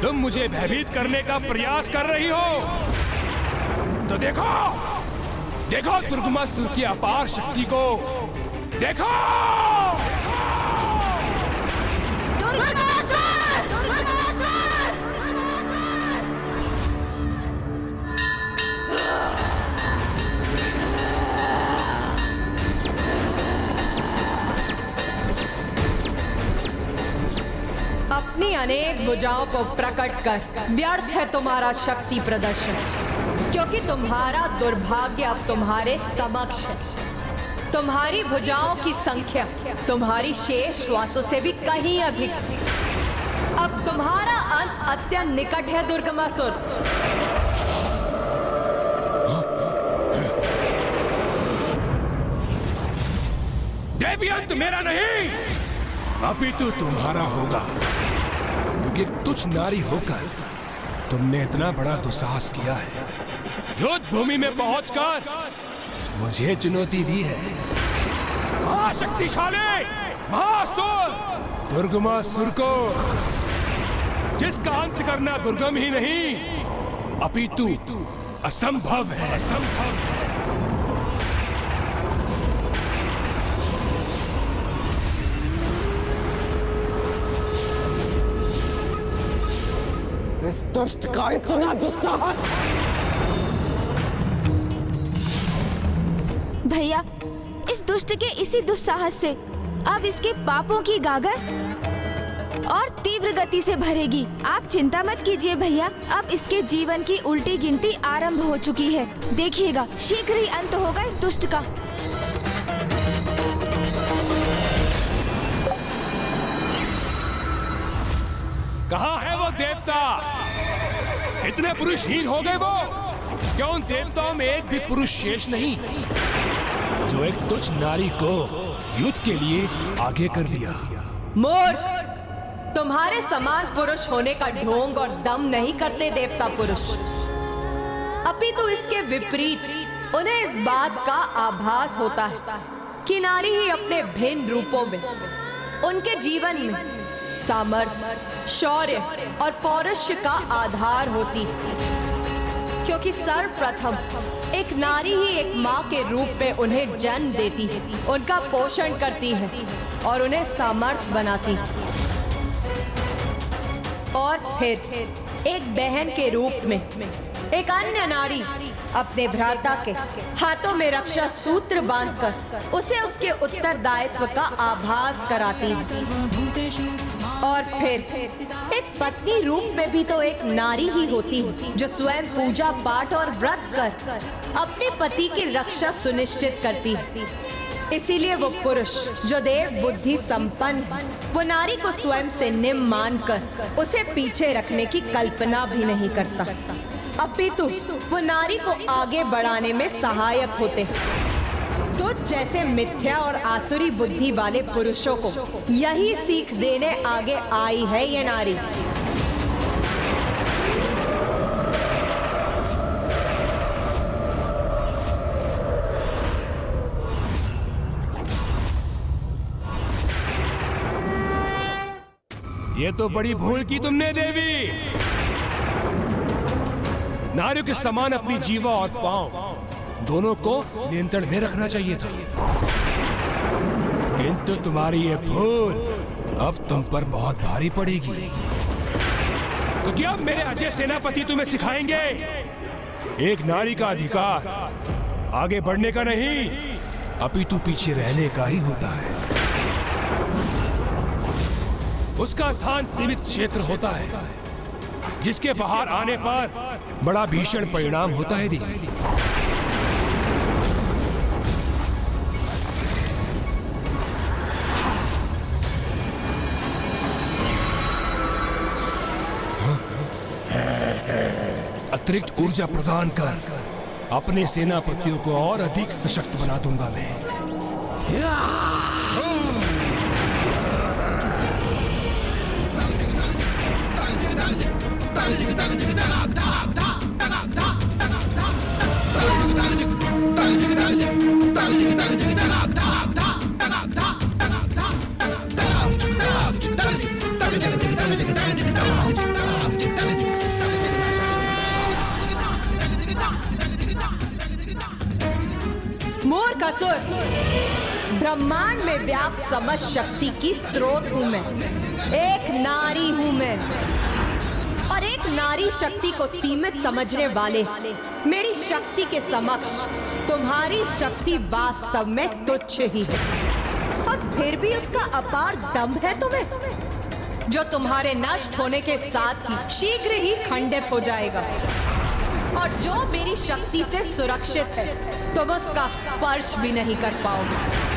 तुम मुझे भयभीत करने का प्रयास कर रही हो, तो देखो देखो दुर्गमासुर की अपार शक्ति को देखो। अपनी अनेक भुजाओं को प्रकट कर व्यर्थ है तुम्हारा शक्ति प्रदर्शन, क्योंकि तुम्हारा दुर्भाग्य अब तुम्हारे समक्ष है। तुम्हारी भुजाओं की संख्या तुम्हारी शेष श्वासों से भी कहीं अधिक है। अब तुम्हारा अंत अत्यंत निकट है दुर्गमासुर। देवी, अंत मेरा नहीं, अपितु तुम्हारा होगा, क्योंकि एक तुच्छ नारी होकर तुमने इतना बड़ा दुस्साहस किया है। युद्ध भूमि में पहुंचकर मुझे चुनौती दी है। महाशक्तिशाली महासुर दुर्गमासुर को, जिसका अंत करना दुर्गम ही नहीं अपितु असंभव है। असंभव है। इस दुष्ट का इतना दुस्साहस! भैया, इस दुष्ट के इसी दुस्साहस से अब इसके पापों की गागर और तीव्र गति से भरेगी। आप चिंता मत कीजिए भैया, अब इसके जीवन की उल्टी गिनती आरंभ हो चुकी है। देखिएगा, शीघ्र ही अंत होगा इस दुष्ट का। कहाँ है वो देवता? इतने पुरुषहीन हो गए वो? क्या उन देवताओं में एक भी पुरुष शेष नहीं, जो एक तुच्छ नारी को युद्ध के लिए आगे कर दिया? मूर्ख, तुम्हारे समान पुरुष होने का ढोंग और दम नहीं करते देवता पुरुष। अपितु इसके विपरीत उन्हें इस बात का आभास होता है कि नारी ही अपने भिन्न रूपों में उनके जीवन में सामर्थ्य, शौर्य और पौरुष का आधार होती है, क्योंकि सर्वप्रथम एक नारी ही एक माँ के रूप में उन्हें जन्म देती है, उनका पोषण करती है और उन्हें सामर्थ्य बनाती है, और फिर एक बहन के रूप में एक अन्य नारी अपने भ्राता के हाथों में रक्षा सूत्र बांधकर उसे उसके उत्तरदायित्व का आभास कराती है। और फिर एक पत्नी रूप में भी तो एक नारी ही होती है, जो स्वयं पूजा पाठ और व्रत कर अपने पति की रक्षा सुनिश्चित करती है। इसीलिए वो पुरुष जो देव बुद्धि संपन्न है, वो नारी को स्वयं से निम्न मानकर उसे पीछे रखने की कल्पना भी नहीं करता, अपितु वो नारी को आगे बढ़ाने में सहायक होते हैं। तो जैसे मिथ्या और आसुरी बुद्धि वाले पुरुषों को यही सीख देने आगे आई है ये नारी। ये तो बड़ी भूल की तुमने देवी। नारियों के समान अपनी जीवा और पांव दोनों को नियंत्रण में रखना चाहिए था, किंतु तुम्हारी ये भूल अब तुम पर बहुत भारी पड़ेगी। तो क्या मेरे अजय सेनापति तुम्हें सिखाएंगे? एक नारी का अधिकार आगे बढ़ने का नहीं, अपितु पीछे रहने का ही होता है। उसका स्थान सीमित क्षेत्र होता है, जिसके बाहर आने पर बड़ा भीषण परिणाम होता है देवी। अतिरिक्त ऊर्जा प्रदान कर अपने सेनापतियों को और अधिक सशक्त बना दूंगा मैं। असुर, ब्रह्मांड में व्याप्त समस्त शक्ति की स्रोत हूँ मैं। एक नारी हूँ मैं, और एक नारी शक्ति को सीमित समझने वाले मेरी शक्ति के समक्ष तुम्हारी शक्ति वास्तव में तुच्छ ही है। और फिर भी उसका अपार दम्भ है तुम्हें, जो तुम्हारे नष्ट होने के साथ ही शीघ्र ही खंडित हो जाएगा। और जो मेरी शक्ति से सुरक्षित है, तुम उसका स्पर्श भी नहीं कर पाओगे।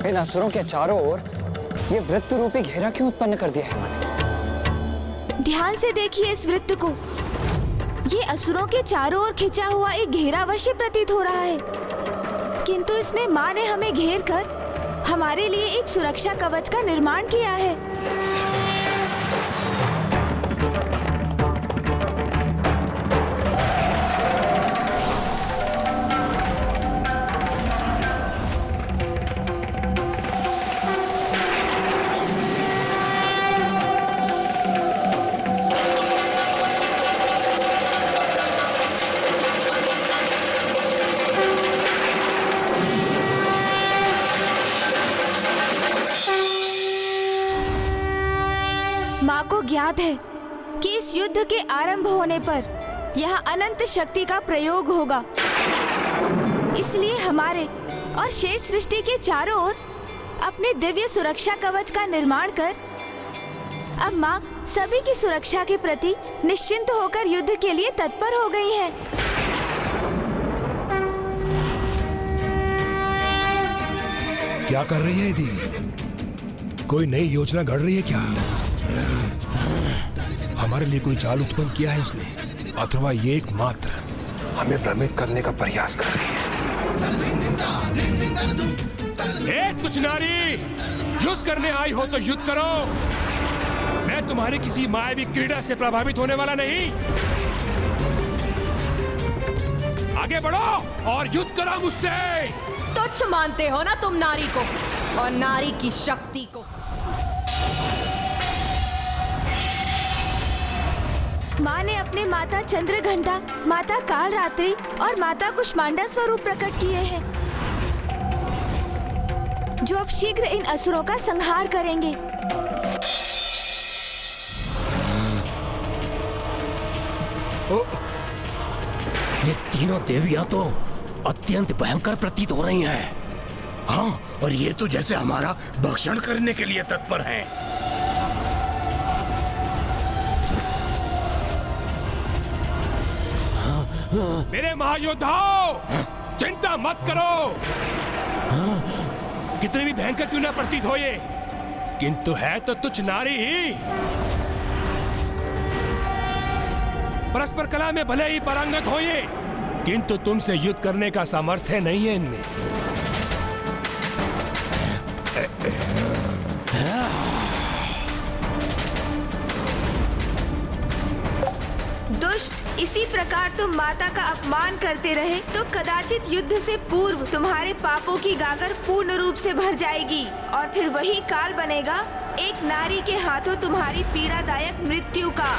इन असुरों के चारों ओर ये वृत्त रूपी घेरा क्यों उत्पन्न कर दिया है माँ ने? ध्यान से देखिए इस वृत्त को। ये असुरों के चारों ओर खिंचा हुआ एक घेरा अवश्य प्रतीत हो रहा है, किंतु इसमें माँ ने हमें घेर कर हमारे लिए एक सुरक्षा कवच का निर्माण किया है। माँ को ज्ञात है कि इस युद्ध के आरंभ होने पर यहाँ अनंत शक्ति का प्रयोग होगा, इसलिए हमारे और शेष सृष्टि के चारों ओर अपने दिव्य सुरक्षा कवच का निर्माण कर अब माँ सभी की सुरक्षा के प्रति निश्चिंत होकर युद्ध के लिए तत्पर हो गई है। क्या कर रही है दीदी? कोई नई योजना घड़ रही है क्या? हमारे लिए कोई चाल उत्पन्न किया है इसने, अथवा ये एकमात्र हमें भ्रमित करने का प्रयास कर रही है। कुछ नारी, युद्ध करने आई हो तो युद्ध करो। मैं तुम्हारी किसी मायावी क्रीड़ा से प्रभावित होने वाला नहीं। आगे बढ़ो और युद्ध करो मुझसे। तुच्छ मानते हो ना तुम नारी को और नारी की शक्ति को। माँ ने अपने माता चंद्रघंटा, माता कालरात्रि और माता कुष्मांडा स्वरूप प्रकट किए हैं, जो अब शीघ्र इन असुरों का संहार करेंगे। ये तीनों देवियां तो अत्यंत भयंकर प्रतीत हो रही हैं। हाँ, और ये तो जैसे हमारा भक्षण करने के लिए तत्पर हैं। मेरे महायोद्धाओं, चिंता मत करो। कितने भी भयंकर क्यों ना प्रतीत हो ये, किंतु है तो तुच्छ नारी ही। परस्पर कला में भले ही पारंगत हो ये, किंतु तुमसे युद्ध करने का सामर्थ्य नहीं है इनमें। दुष्ट, इसी प्रकार तुम माता का अपमान करते रहे तो कदाचित युद्ध से पूर्व तुम्हारे पापों की गागर पूर्ण रूप से भर जाएगी, और फिर वही काल बनेगा एक नारी के हाथों तुम्हारी पीड़ादायक मृत्यु का।